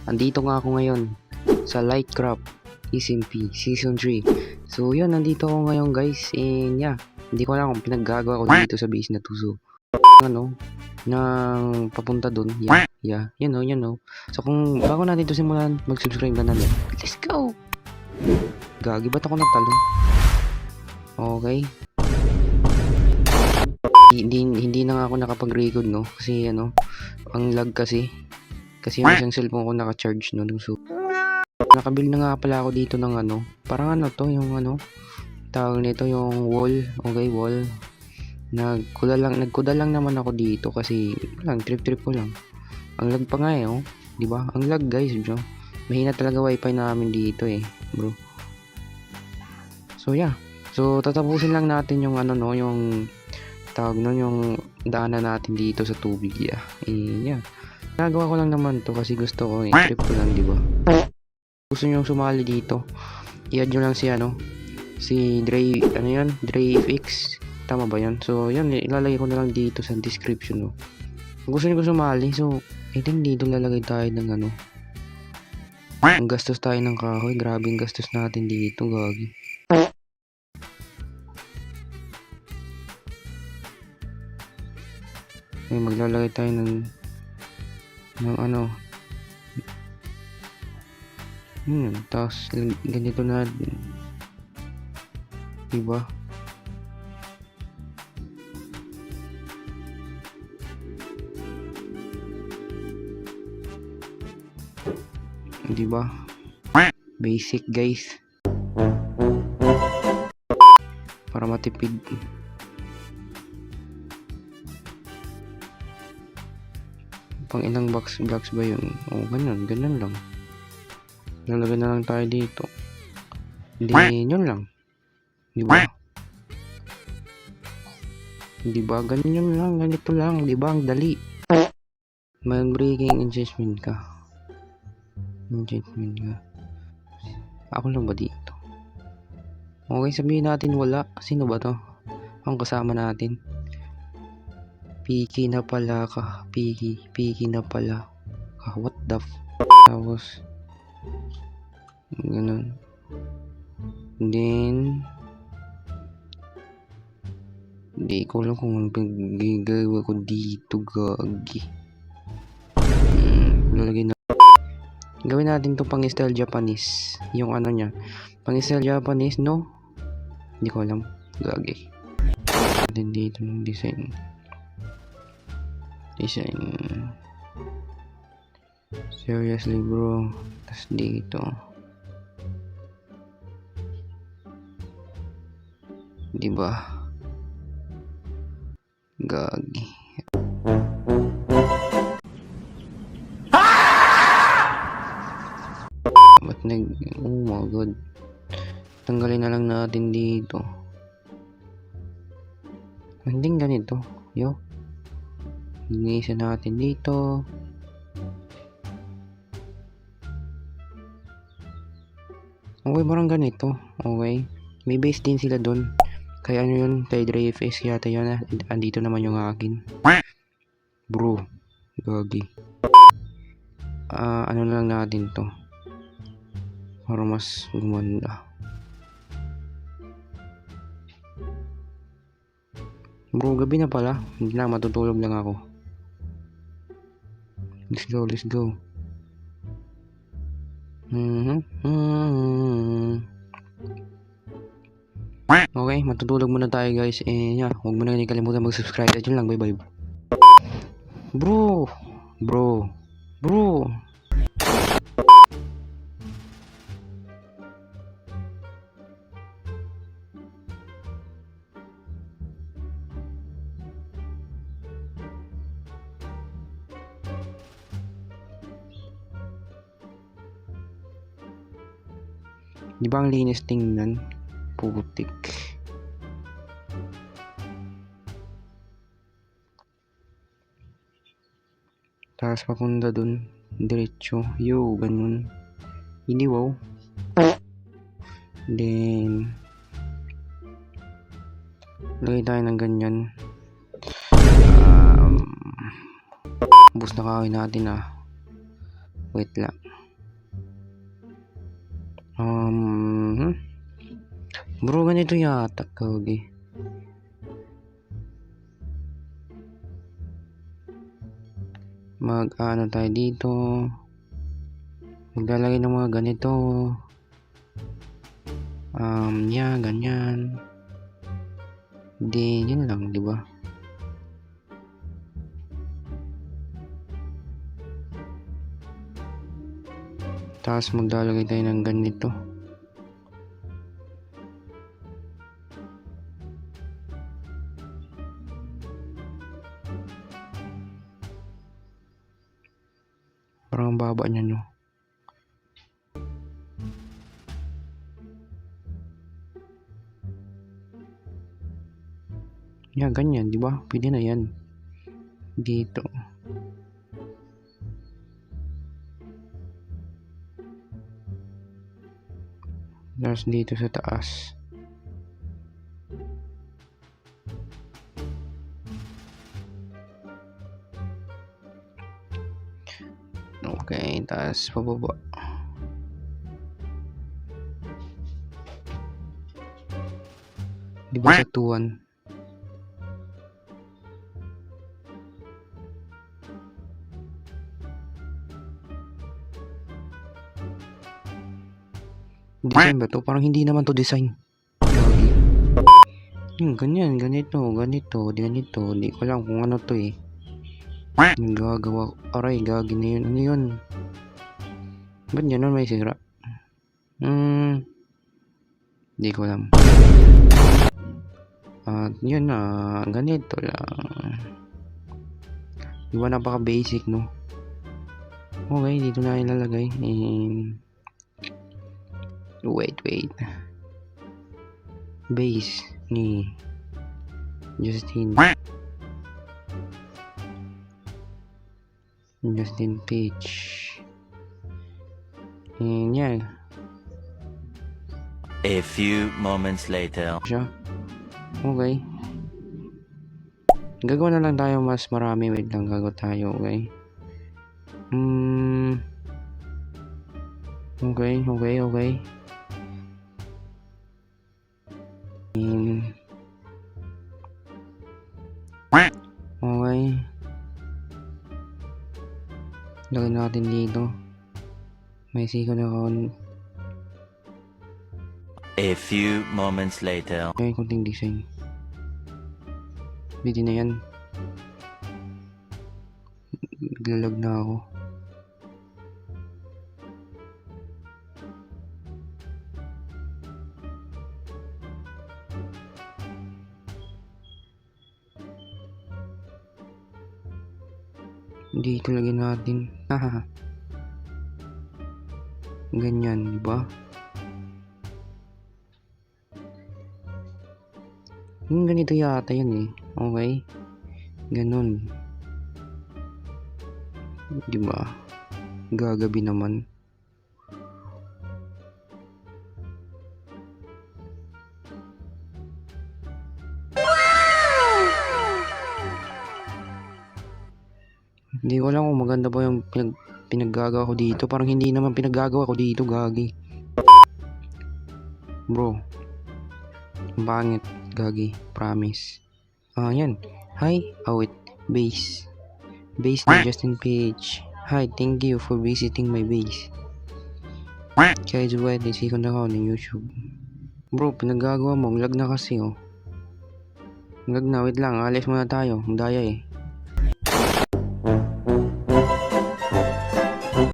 Andito nga ako ngayon sa Lightcraft SMP Season 3. So yun, nandito ako ngayon guys, and yeah, hindi ko alam kung pinaggagawa ko dito sa base na to. So ano, nang papunta dun, yeah, you know. So kung bago natin to simulan, mag-subscribe na natin. Let's go! Gagi, ba't ako nagtalon? Okay. Hindi na nga ako nakapag-record, no? Kasi ano, ang lag kasi yung isang cellphone ko naka-charge, no? So nakabuild na nga pala ako dito ng ano, parang ano to, yung ano tawag nito, yung wall. Okay, wall. Nagkuda lang naman ako dito kasi lang trip ko lang. Ang lag pa nga oh, di ba? Ang lag guys, bro. Mahina talaga wifi namin dito bro. So yeah. So tatapusin lang natin yung ano, no, yung tawag nun, yung daanan natin dito sa tubig, yeah. Nagawa ko lang naman to kasi gusto ko, trip ko lang, di ba? Gusto nyo sumali dito, i-add nyo lang si ano, si Dre, ano yan, DreFX, tama ba yan? So yan, ilalagay ko na lang dito sa description, no. Kung gusto nyo sumali, so I think dito lalagay tayo ng ano, ang gastos tayo ng kahoy. Grabe yung gastos natin dito, gagi. Okay, maglalagay tayo ng ano, tapos ganito na, diba? Diba? Basic guys, para matipid. Pang ilang blocks ba yun? Oh, ganun lang. Lalagay na lang tayo dito. Hindi, yun lang. Diba? Diba? Ganyan lang, ganito lang. Diba? Ang dali. Mag-breaking enchantment ka. Ako lang ba dito? Okay, sabihin natin wala. Sino ba to? Ang kasama natin. Piki na pala ka. Piki na pala ka. What the Tapos ganun. Then hindi ko lang kung anong gagawin ko dito, gagi. Lalagay na. Gawin natin to pang style Japanese. Yung ano niya, pang style Japanese, no? Hindi ko alam, gagi. Then dito ng design. Seriously bro. Tas dito, diba? Gagi. Ba't oh my god. Tanggalin na lang natin dito. Hindi ganito, yo. Linisin natin dito. Okay, parang ganito. Okay. May base din sila dun. Kaya ano yun, kay DreFX yata yun. Andito naman yung akin. Bro, gagi. Ano lang natin to, para mas gumanda. Bro, gabi na pala. Hindi na, matutulog lang ako. Let's go. Okay, matutulog muna tayo guys. Yeah, huwag mo na kalimutan mag-subscribe. At yun lang, bye. Bro. Di ba ang linis tingnan? Putik. Tapos papunta dun, diretso. Yo, ganun. Hindi, wow. Then lagay tayo ng ganyan. Ubus na kahoy natin Wait lang. Bro, ganito yata. Gagi. Mag-ano tayo dito. Maglalagay ng mga ganito. Yeah, ganyan. Hindi, yun lang, di ba? Tapos maglalagay tayo ng ganito. Parang ang baba niya, no? Yeah, ganyan, di ba? Pwede na yan. Dito. Tapos dito sa taas. Okay, tapos pababa. Di ba sa 2-1? Design ba to? Parang hindi naman to design. Gagi. Ganyan, ganito. Di ko alam kung ano to eh. Gagawa. Aray, gagi na yun. Ano yun? Ba't yan may sira? Di ko alam. At yun na. Ganito lang. Di ba napaka basic, no? Okay, dito na ilalagay. Wait. Base ni Justin Page. And yeah. A few moments later. Siya. Okay. Gagawa na lang tayo mas marami. Wait lang, gagawa tayo. Okay. Okay. Okay. Lagay natin dito. May second account. A few moments later. Okay, konting design. Pwede na yan. Naglalag na ako. Dito lagyan natin. Ganyan, di ba? Ganito yata yan eh. Okay? Ganun. Di ba? Gagabi naman. Hindi ko alam kung maganda ba yung pinaggagawa ko dito. Parang hindi naman pinaggagawa ko dito, gagi. Bro. Bangit, gagi. Promise. Yan. Hi. Wait. Base ni Justin Page. Hi, thank you for visiting my base. Guys, wait. Isi ko na ako ng YouTube. Bro, pinaggagawa mo. Lag na kasi, oh. Lag na. Wait lang. Alis muna tayo. Ang daya eh.